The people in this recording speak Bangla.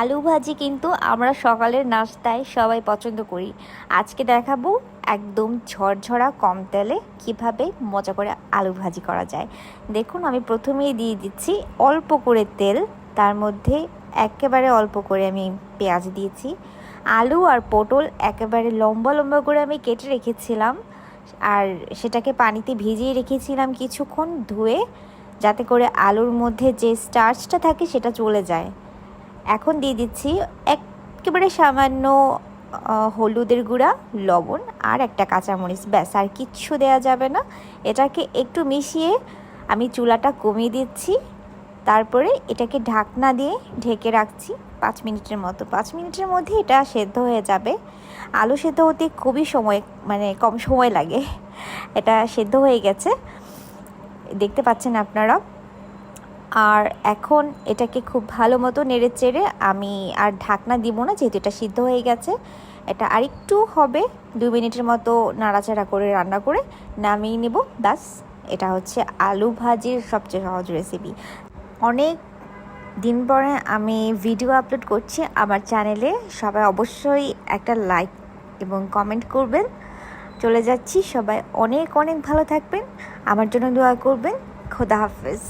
আলু ভাজি কিন্তু আমরা সকালের নাস্তায় সবাই পছন্দ করি। আজকে দেখাবো একদম ঝরঝরা কম তেলে কিভাবে মজা করে আলু ভাজি করা যায়। দেখুন, আমি প্রথমেই দিয়ে দিচ্ছি অল্প করে তেল, তার মধ্যে একেবারে অল্প করে আমি পেঁয়াজ দিয়েছি। আলু আর পটল একেবারে লম্বা লম্বা করে আমি কেটে রেখেছিলাম, আর সেটাকে পানিতে ভিজিয়ে রেখেছিলাম কিছুক্ষণ ধুয়ে, যাতে করে আলুর মধ্যে যে স্টার্চটা থাকে সেটা চলে যায়। এখন দিয়ে দিচ্ছি একেবারে সামান্য হলুদের গুঁড়া, লবণ আর একটা কাঁচামরিচ, ব্যাস আর কিচ্ছু দেওয়া যাবে না। এটাকে একটু মিশিয়ে আমি চুলাটা কমিয়ে দিচ্ছি। তারপরে এটাকে ঢাকনা দিয়ে ঢেকে রাখছি 5 মিনিটের মতো। 5 মিনিটের মধ্যে এটা সেদ্ধ হয়ে যাবে। আলু সেদ্ধ হতে খুবই কম সময় লাগে। এটা সেদ্ধ হয়ে গেছে, দেখতে পাচ্ছেন আপনারা। আর এখন এটাকে খুব ভালো মতো নেড়ে চেড়ে আমি আর ঢাকনা দিব না, যেহেতু এটা সিদ্ধ হয়ে গেছে। এটা আরেকটু হবে, 2 মিনিটের মতো নাড়াচাড়া করে রান্না করে নামিয়ে নেব। ব্যাস, এটা হচ্ছে আলু ভাজির সবচেয়ে সহজ রেসিপি। অনেক দিন পরে আমি ভিডিও আপলোড করছি আমার চ্যানেলে, সবাই অবশ্যই একটা লাইক এবং কমেন্ট করবেন। চলে যাচ্ছি, সবাই অনেক অনেক ভালো থাকবেন, আমার জন্য দোয়া করবেন। খোদা হাফেজ।